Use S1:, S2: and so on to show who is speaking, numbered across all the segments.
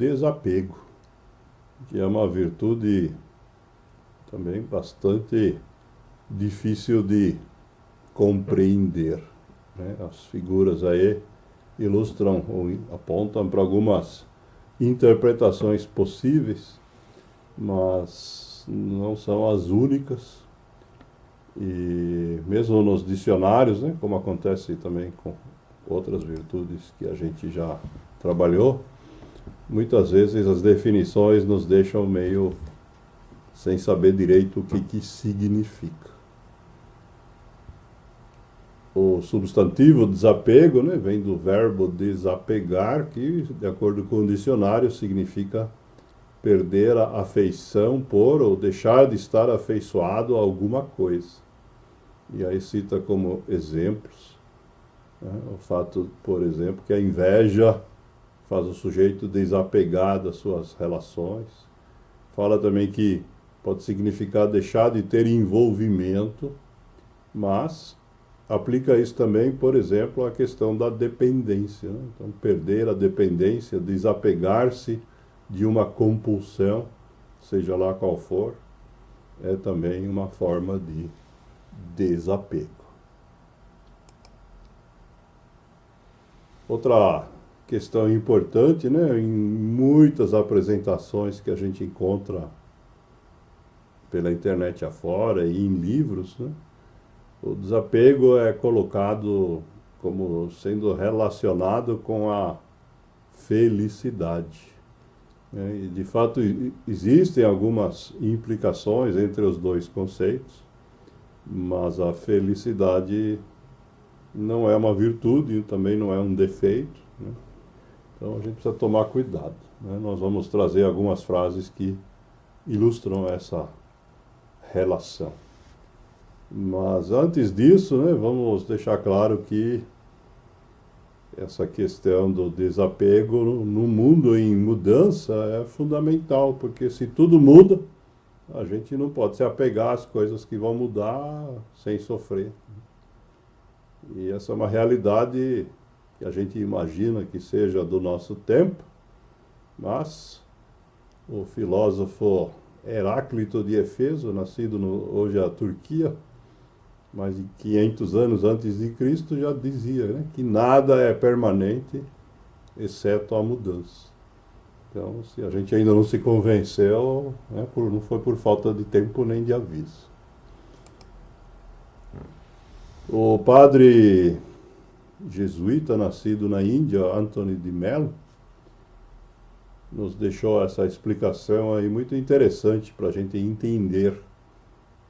S1: desapego, que é uma virtude também bastante difícil de compreender, né? As figuras aí ilustram ou apontam para algumas interpretações possíveis, mas não são as únicas. E mesmo nos dicionários, né, como acontece também com outras virtudes que a gente já trabalhou, muitas vezes as definições nos deixam meio sem saber direito o que significa. O substantivo desapego, né, vem do verbo desapegar, que, de acordo com o dicionário, significa perder a afeição por ou deixar de estar afeiçoado a alguma coisa. E aí cita como exemplos, né, o fato, por exemplo, que a inveja faz o sujeito desapegar das suas relações. Fala também que pode significar deixar de ter envolvimento, mas aplica isso também, por exemplo, à questão da dependência, né? Então, perder a dependência, desapegar-se de uma compulsão, seja lá qual for, é também uma forma de desapego. Outra questão importante, né, em muitas apresentações que a gente encontra pela internet afora e em livros, né, o desapego é colocado como sendo relacionado com a felicidade. E, de fato, existem algumas implicações entre os dois conceitos, mas a felicidade não é uma virtude, também não é um defeito, né? Então a gente precisa tomar cuidado, né? Nós vamos trazer algumas frases que ilustram essa relação. Mas antes disso, né, vamos deixar claro que essa questão do desapego no mundo em mudança é fundamental, porque se tudo muda, a gente não pode se apegar às coisas que vão mudar sem sofrer. E essa é uma realidade que a gente imagina que seja do nosso tempo, mas o filósofo Heráclito de Éfeso, nascido hoje a Turquia, mais de 500 anos antes de Cristo, já dizia, né, que nada é permanente, exceto a mudança. Então, se a gente ainda não se convenceu, né, não foi por falta de tempo nem de aviso. O padre jesuíta, nascido na Índia, Anthony de Mello, nos deixou essa explicação aí muito interessante para a gente entender,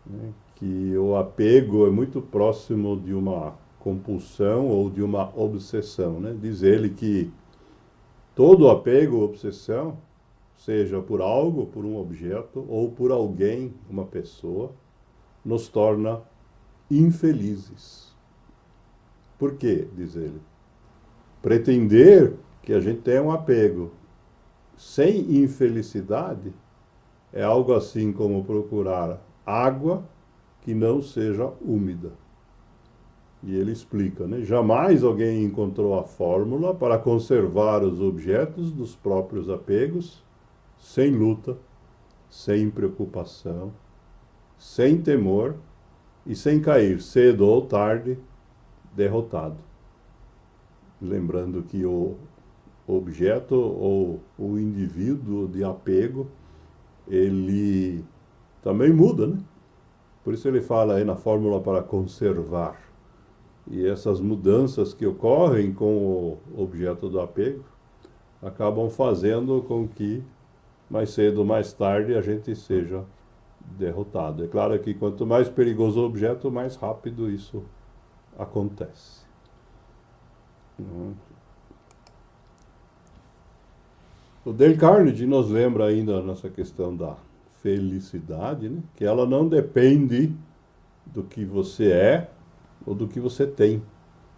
S1: né, que o apego é muito próximo de uma compulsão ou de uma obsessão, né? Diz ele que todo apego ou obsessão, seja por algo, por um objeto, ou por alguém, uma pessoa, nos torna infelizes. Por quê? Diz ele. Pretender que a gente tenha um apego sem infelicidade é algo assim como procurar água que não seja úmida. E ele explica, né? Jamais alguém encontrou a fórmula para conservar os objetos dos próprios apegos sem luta, sem preocupação, sem temor e sem cair cedo ou tarde derrotado. Lembrando que o objeto ou o indivíduo de apego, ele também muda, né? Por isso ele fala aí na fórmula para conservar. E essas mudanças que ocorrem com o objeto do apego acabam fazendo com que mais cedo ou mais tarde a gente seja derrotado. É claro que quanto mais perigoso o objeto, mais rápido isso acontece. O Dale Carnegie nos lembra ainda nessa questão da felicidade, né? Que ela não depende do que você é ou do que você tem,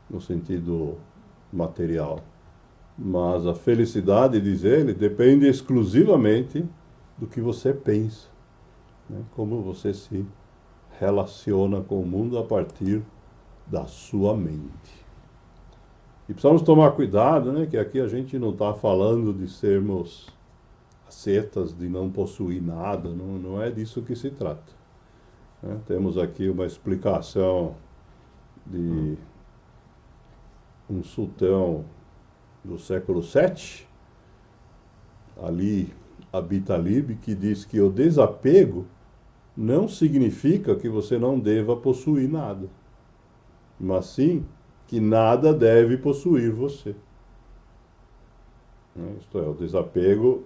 S1: no sentido material. Mas a felicidade, diz ele, depende exclusivamente do que você pensa, né? Como você se relaciona com o mundo a partir da sua mente. E precisamos tomar cuidado, né? Que aqui a gente não está falando de sermos setas de não possuir nada, não é disso que se trata. Né? Temos aqui uma explicação de um sultão do século VII, Ali Abitalib, que diz que o desapego não significa que você não deva possuir nada, mas sim que nada deve possuir você. Isto é, o desapego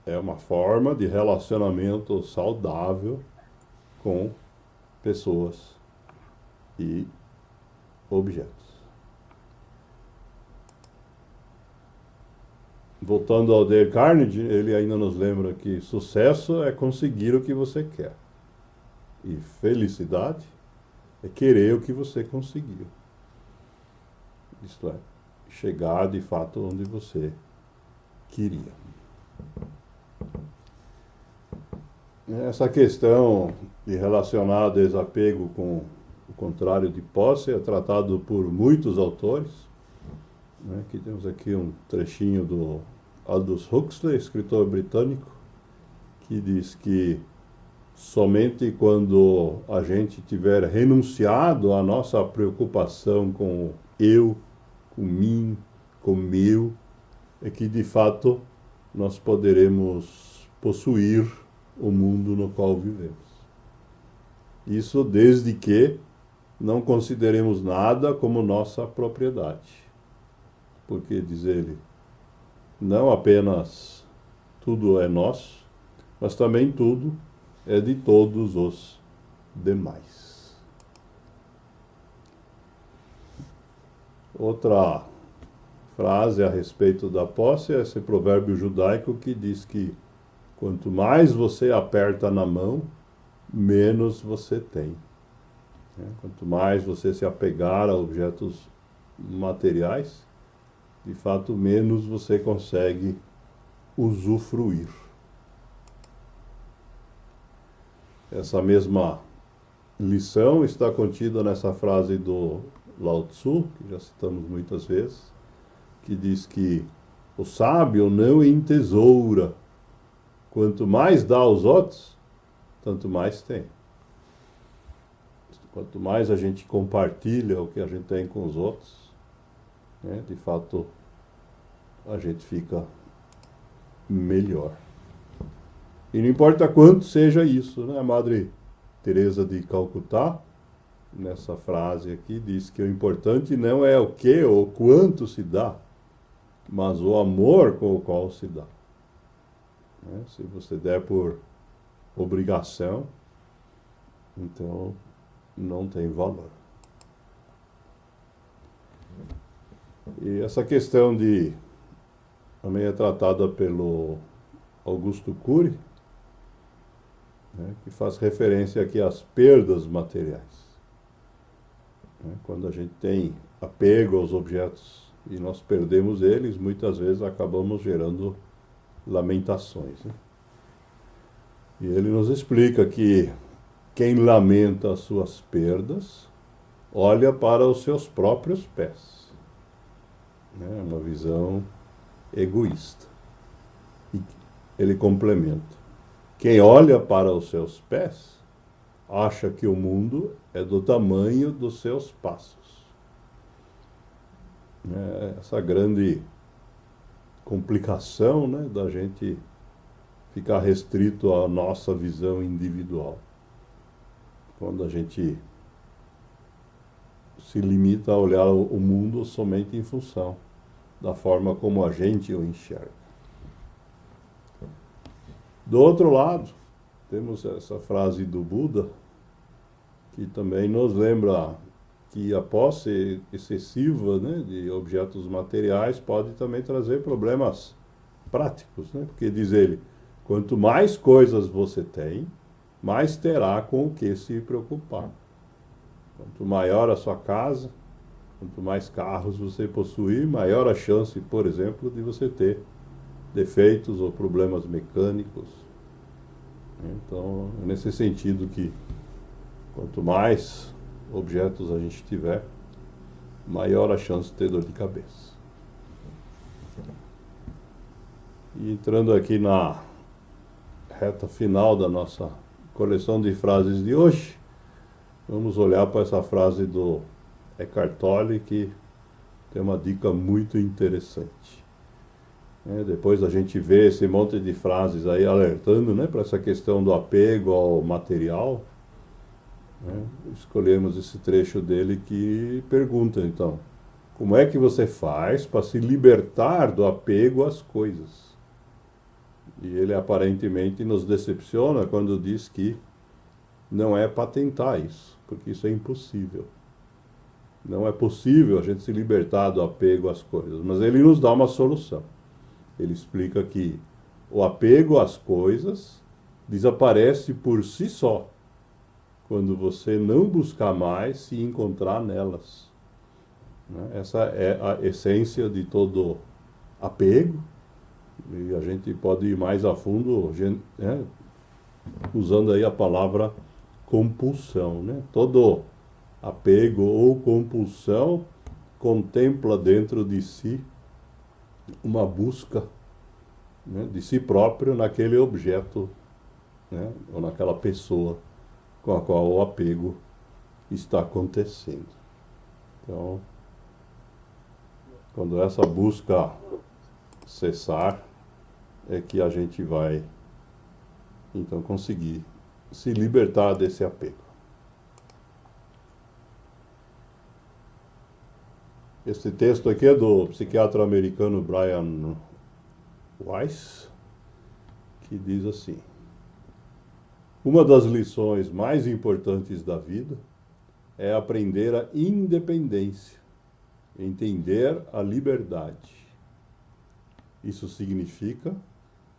S1: é uma forma de relacionamento saudável com pessoas e objetos. Voltando ao Dale Carnegie, ele ainda nos lembra que sucesso é conseguir o que você quer. E felicidade é querer o que você conseguiu. Isto é, chegar de fato onde você queria. Essa questão de relacionar desapego com o contrário de posse é tratado por muitos autores. Aqui temos aqui um trechinho do Aldous Huxley, escritor britânico, que diz que somente quando a gente tiver renunciado à nossa preocupação com o eu, com mim, com o meu, é que de fato nós poderemos possuir o mundo no qual vivemos. Isso desde que não consideremos nada como nossa propriedade. Porque, diz ele, não apenas tudo é nosso, mas também tudo é de todos os demais. Outra frase a respeito da posse é esse provérbio judaico que diz que quanto mais você aperta na mão, menos você tem. Quanto mais você se apegar a objetos materiais, de fato, menos você consegue usufruir. Essa mesma lição está contida nessa frase do Lao Tzu, que já citamos muitas vezes, que diz que o sábio não entesoura. Quanto mais dá aos outros, tanto mais tem. Quanto mais a gente compartilha o que a gente tem com os outros, de fato, a gente fica melhor. E não importa quanto seja isso, né? A Madre Teresa de Calcutá, nessa frase aqui, diz que o importante não é o que ou quanto se dá, mas o amor com o qual se dá. Se você der por obrigação, então não tem valor. E essa questão também é tratada pelo Augusto Cury, que faz referência aqui às perdas materiais. Quando a gente tem apego aos objetos e nós perdemos eles, muitas vezes acabamos gerando lamentações. E ele nos explica que quem lamenta as suas perdas olha para os seus próprios pés. É uma visão egoísta. E ele complementa: quem olha para os seus pés acha que o mundo é do tamanho dos seus passos. Essa grande complicação, da gente ficar restrito à nossa visão individual. Quando a gente se limita a olhar o mundo somente em função da forma como a gente o enxerga. Do outro lado, temos essa frase do Buda, que também nos lembra que a posse excessiva, de objetos materiais pode também trazer problemas práticos, porque diz ele, quanto mais coisas você tem, mais terá com o que se preocupar. Quanto maior a sua casa, quanto mais carros você possuir, maior a chance, por exemplo, de você ter defeitos ou problemas mecânicos. Então, é nesse sentido que quanto mais objetos a gente tiver, maior a chance de ter dor de cabeça. E entrando aqui na reta final da nossa coleção de frases de hoje, vamos olhar para essa frase do Eckhart Tolle, que tem uma dica muito interessante. Depois a gente vê esse monte de frases aí alertando, né, para essa questão do apego ao material, né? Escolhemos esse trecho dele que pergunta, então, como é que você faz para se libertar do apego às coisas? E ele aparentemente nos decepciona quando diz que não é para tentar isso, porque isso é impossível. Não é possível a gente se libertar do apego às coisas, mas ele nos dá uma solução. Ele explica que o apego às coisas desaparece por si só, quando você não buscar mais se encontrar nelas. Essa é a essência de todo apego, e a gente pode ir mais a fundo, usando aí a palavra compulsão, né? Todo apego ou compulsão contempla dentro de si uma busca, né, de si próprio naquele objeto, né, ou naquela pessoa com a qual o apego está acontecendo. Então, quando essa busca cessar, é que a gente vai, então, conseguir se libertar desse apego. Esse texto aqui é do psiquiatra americano Brian Weiss, que diz assim: uma das lições mais importantes da vida é aprender a independência, entender a liberdade. Isso significa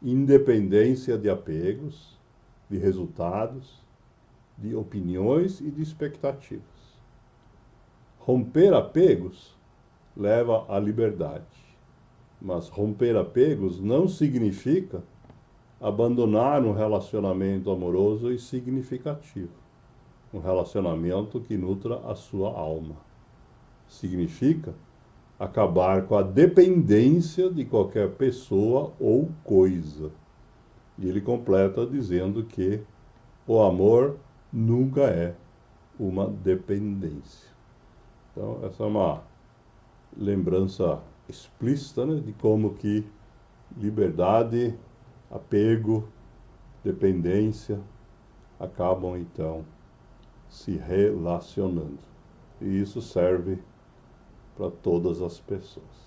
S1: independência de apegos, de resultados, de opiniões e de expectativas. Romper apegos leva à liberdade, mas romper apegos não significa abandonar um relacionamento amoroso e significativo, um relacionamento que nutra a sua alma. Significa acabar com a dependência de qualquer pessoa ou coisa. E ele completa dizendo que o amor nunca é uma dependência. Então, essa é uma lembrança explícita, né, de como que liberdade, apego, dependência acabam, então, se relacionando. E isso serve para todas as pessoas.